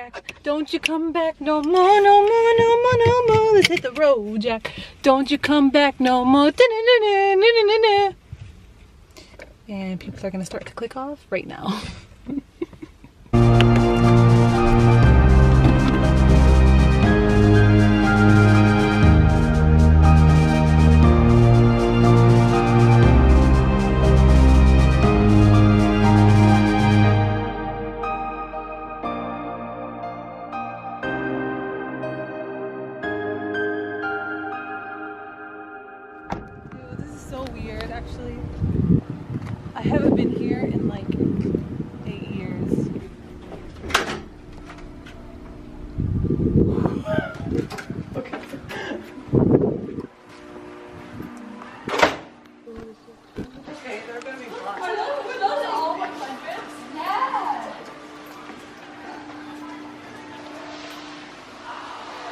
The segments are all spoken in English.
Jack. Don't you come back no more, no more, no more, no more. Let's hit the road, Jack. Don't you come back no more. And people are gonna start to click off right now. So weird, actually. I haven't been here in like 8 years. Okay. Okay, they're gonna be blocked. Are those all 100s? Yeah.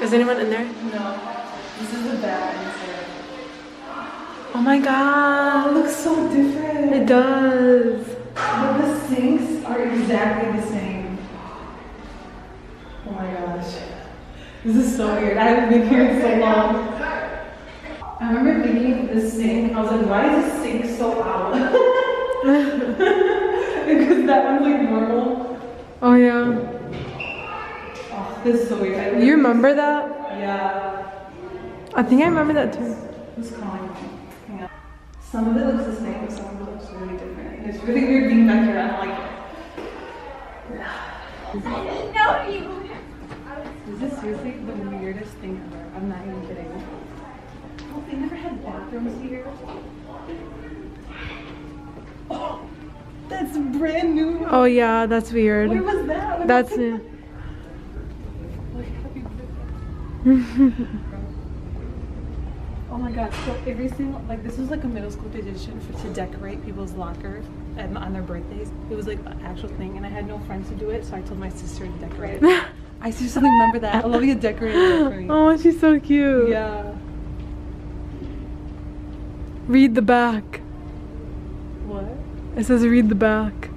Is anyone in there? No. This is the bad. Oh my god. It looks so different. It does. But the sinks are exactly the same. Oh my gosh. This is so weird. I haven't been here in so long. I remember thinking of this sink. I was like, why is this sink so out? Because that one's like normal. Oh yeah. Oh, this is so weird. You remember that? Yeah. I think I remember that too. Who's calling me? Hang on. Some of it looks the same, but some of it looks really different. And it's really weird being back here. I don't like it. No, you. This is seriously the weirdest thing ever. I'm not even kidding. Oh, they never had bathrooms here. Oh, that's brand new. Oh yeah, that's weird. Where was that? That's new. Oh my god, so every single, like this was like a middle school tradition to decorate people's lockers on their birthdays. It was like an actual thing, and I had no friends to do it, so I told my sister to decorate it. I seriously remember that. Olivia decorated it for me. Oh, she's so cute. Yeah. Read the back. What? It says read the back.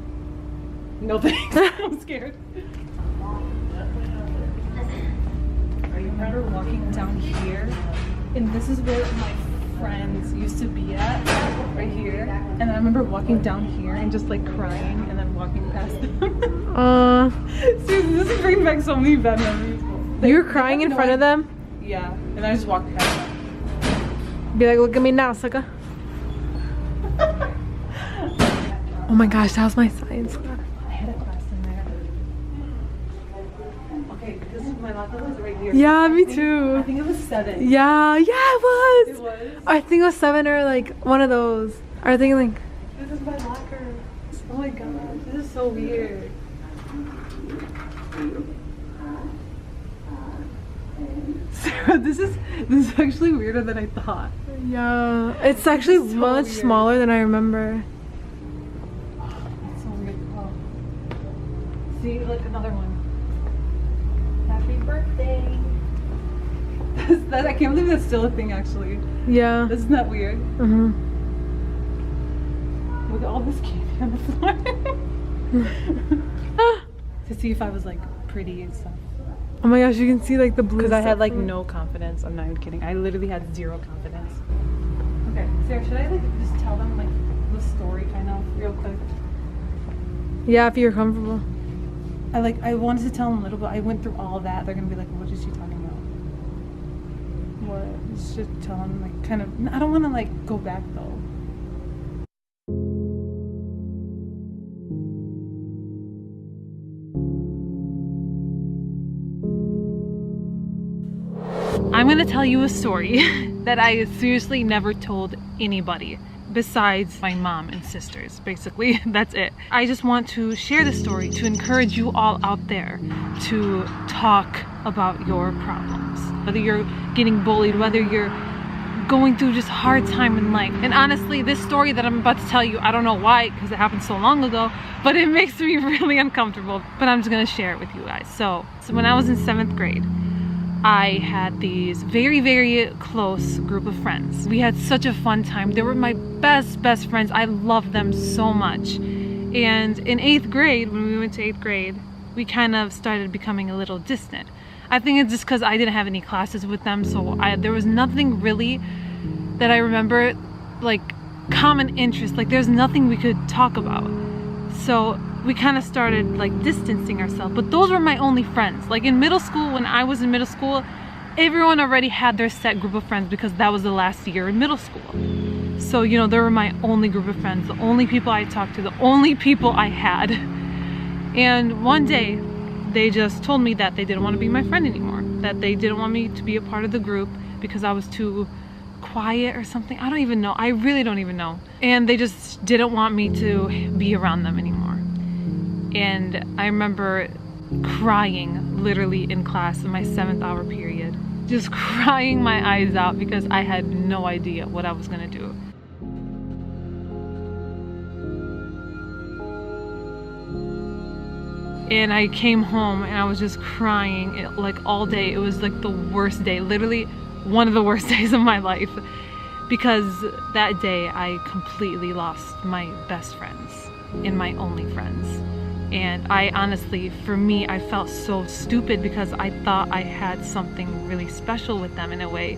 No thanks. I'm scared. I remember walking down here, and this is where my friends used to be at, right here. And I remember walking down here and just like crying and then walking past them. Seriously, this is bringing back so many bad memories. You were crying in front of them? Yeah, and I just walked past them. Be like, look at me now, sucker. Oh my gosh, that was my science class. I had a class in there. Okay, this is my locker was right here. Yeah, me too. I think it was 7. Yeah, it was. It was? I think it was 7 or like one of those. I think like. This is my locker. Oh my gosh, this is so weird. Sarah, this is actually weirder than I thought. Yeah, it's actually so much weird. smaller than I remember. It's so weird. Oh. See, like another one. Happy birthday. That I can't believe that's still a thing actually. Yeah. Isn't that weird? Mhm. With all this candy on the floor. To see if I was like pretty and stuff. Oh my gosh, you can see like the blue. Because I had like stuff. no confidence. I'm not even kidding. I literally had 0 confidence. Okay, Sarah, should I like just tell them like the story kind of real quick? Yeah, if you're comfortable. I wanted to tell them a little bit. I went through all that. They're gonna be like, what is she talking about? What? Just tell them like kind of. I don't want to like go back though. I'm gonna tell you a story that I seriously never told anybody besides my mom and sisters. Basically, that's it. I just want to share the story to encourage you all out there to talk about your problems. Whether you're getting bullied, whether you're going through just a hard time in life. And honestly, this story that I'm about to tell you, I don't know why, because it happened so long ago, but it makes me really uncomfortable. But I'm just gonna share it with you guys. So when I was in 7th grade, I had these very, very close group of friends. We had such a fun time. They were my best friends. I loved them so much. And in 8th grade, when we went to 8th grade, we kind of started becoming a little distant. I think it's just because I didn't have any classes with them, so there was nothing really that I remember, like common interest, like there's nothing we could talk about. So we kind of started like distancing ourselves, but those were my only friends. Like in middle school, when I was in middle school, everyone already had their set group of friends because that was the last year in middle school. So, you know, they were my only group of friends, the only people I talked to, the only people I had. And one day, they just told me that they didn't want to be my friend anymore, that they didn't want me to be a part of the group because I was too quiet or something. I don't even know. I really don't even know. And they just didn't want me to be around them anymore. And I remember crying literally in class in my 7th hour period, just crying my eyes out because I had no idea what I was gonna do. And I came home and I was just crying like all day. It was like the worst day, literally one of the worst days of my life, because that day I completely lost my best friends and my only friends. And I honestly, for me, I felt so stupid because I thought I had something really special with them in a way.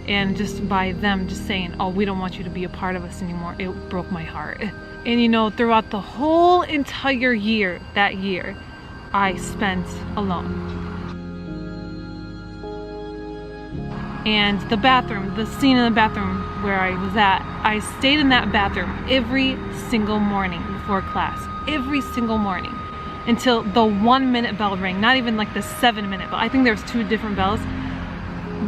And just by them just saying, oh, we don't want you to be a part of us anymore, it broke my heart. And you know, throughout the whole entire year, that year, I spent alone. And the bathroom, the scene in the bathroom where I was at, I stayed in that bathroom every single morning before class, every single morning, until the 1 minute bell rang. Not even like the 7 minute bell. I think there was 2 different bells.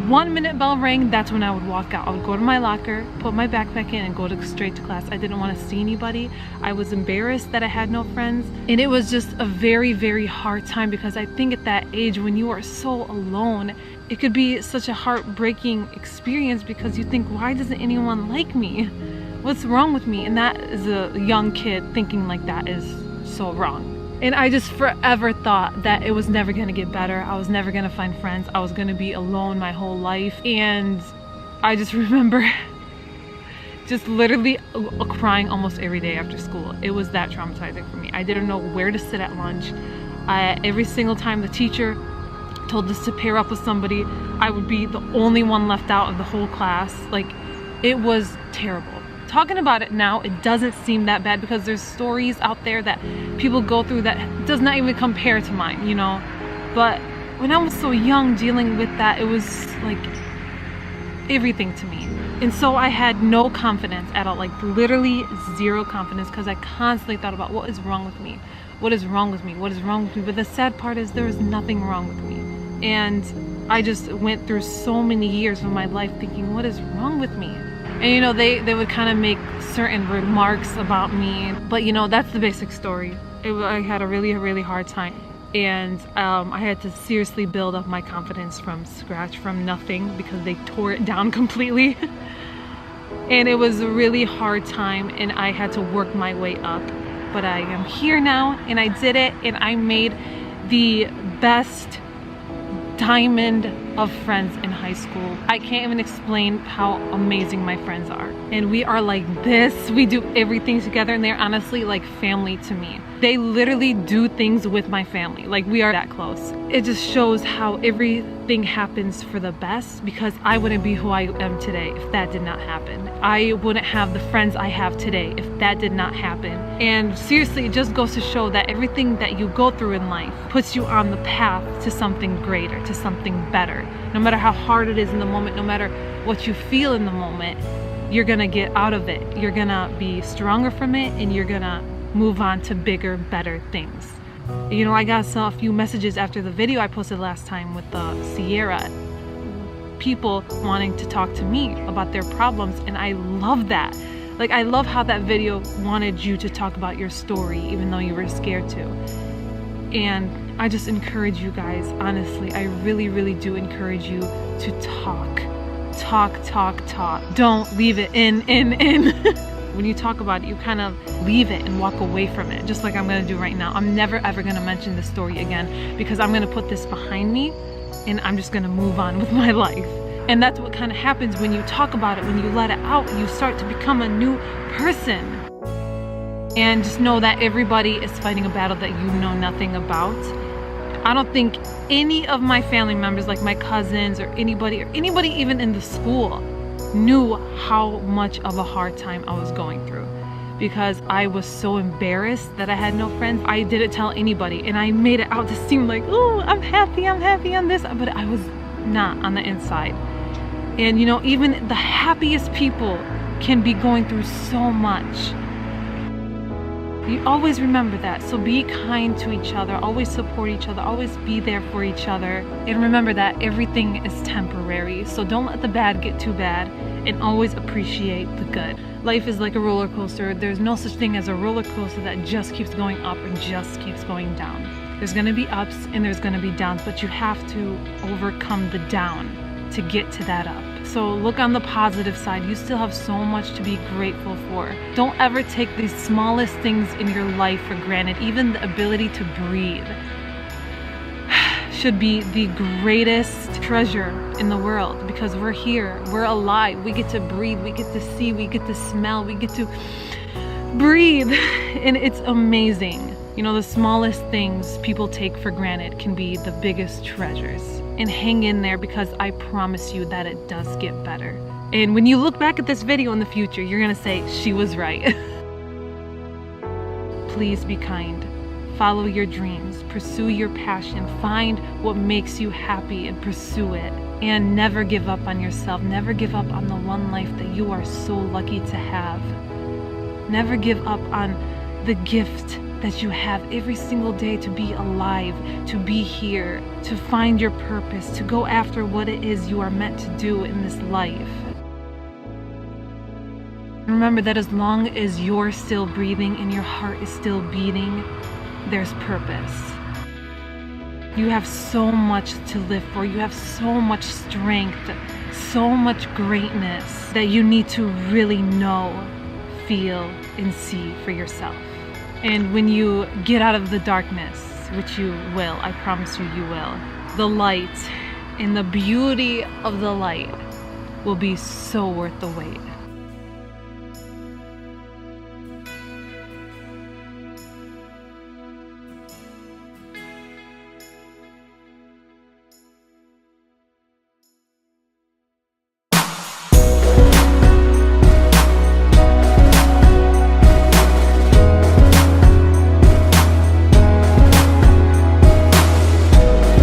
1 minute bell rang, that's when I would walk out. I would go to my locker, put my backpack in, and go straight to class. I didn't want to see anybody. I was embarrassed that I had no friends. And it was just a very, very hard time, because I think at that age when you are so alone, it could be such a heartbreaking experience because you think, why doesn't anyone like me? What's wrong with me? And that is a young kid thinking like that is so wrong. And I just forever thought that it was never gonna get better. I was never gonna find friends. I was gonna be alone my whole life. And I just remember just literally crying almost every day after school. It was that traumatizing for me. I didn't know where to sit at lunch. Every single time the teacher told us to pair up with somebody, I would be the only one left out of the whole class. Like, it was terrible. Talking about it now, it doesn't seem that bad because there's stories out there that people go through that does not even compare to mine, you know? But when I was so young dealing with that, it was like everything to me. And so I had no confidence at all, like literally zero confidence, because I constantly thought about what is wrong with me? What is wrong with me? What is wrong with me? But the sad part is there is nothing wrong with me. And I just went through so many years of my life thinking, what is wrong with me? And you know, they would kind of make certain remarks about me, but you know, that's the basic story. I had a really, really hard time. And I had to seriously build up my confidence from scratch, from nothing, because they tore it down completely. And it was a really hard time, and I had to work my way up. But I am here now, and I did it, and I made the best diamond of friends in high school. I can't even explain how amazing my friends are. And we are like this. We do everything together, and they're honestly like family to me. They literally do things with my family. Like, we are that close. It just shows how everything happens for the best, because I wouldn't be who I am today if that did not happen. I wouldn't have the friends I have today if that did not happen. And seriously, it just goes to show that everything that you go through in life puts you on the path to something greater, to something better. No matter how hard it is in the moment, no matter what you feel in the moment, you're gonna get out of it. You're gonna be stronger from it, and you're gonna move on to bigger, better things. You know, I got a few messages after the video I posted last time with Sierra. People wanting to talk to me about their problems, and I love that. Like, I love how that video wanted you to talk about your story even though you were scared to. And I just encourage you guys, honestly, I really, really do encourage you to talk. Talk. Don't leave it in. When you talk about it, you kind of leave it and walk away from it, just like I'm gonna do right now. I'm never ever gonna mention this story again, because I'm gonna put this behind me and I'm just gonna move on with my life. And that's what kind of happens when you talk about it. When you let it out, you start to become a new person. And just know that everybody is fighting a battle that you know nothing about. I don't think any of my family members, like my cousins or anybody even in the school, knew how much of a hard time I was going through, because I was so embarrassed that I had no friends. I didn't tell anybody, and I made it out to seem like, oh, I'm happy on this, but I was not on the inside. And you know, even the happiest people can be going through so much. You always remember that. So be kind to each other, always support each other, always be there for each other. And remember that everything is temporary. So don't let the bad get too bad, and always appreciate the good. Life is like a roller coaster. There's no such thing as a roller coaster that just keeps going up or just keeps going down. There's gonna be ups and there's gonna be downs, but you have to overcome the down to get to that up. So look on the positive side. You still have so much to be grateful for. Don't ever take the smallest things in your life for granted. Even the ability to breathe should be the greatest treasure in the world, because we're here, we're alive, we get to breathe, we get to see, we get to smell, we get to breathe, and it's amazing. You know, the smallest things people take for granted can be the biggest treasures. And hang in there, because I promise you that it does get better. And when you look back at this video in the future, you're gonna say, she was right. Please be kind. Follow your dreams, pursue your passion, find what makes you happy and pursue it. And never give up on yourself. Never give up on the one life that you are so lucky to have. Never give up on the gift that you have every single day, to be alive, to be here, to find your purpose, to go after what it is you are meant to do in this life. Remember that as long as you're still breathing and your heart is still beating, there's purpose. You have so much to live for. You have so much strength, so much greatness that you need to really know, feel, and see for yourself. And when you get out of the darkness, which you will, I promise you, you will, the light and the beauty of the light will be so worth the wait.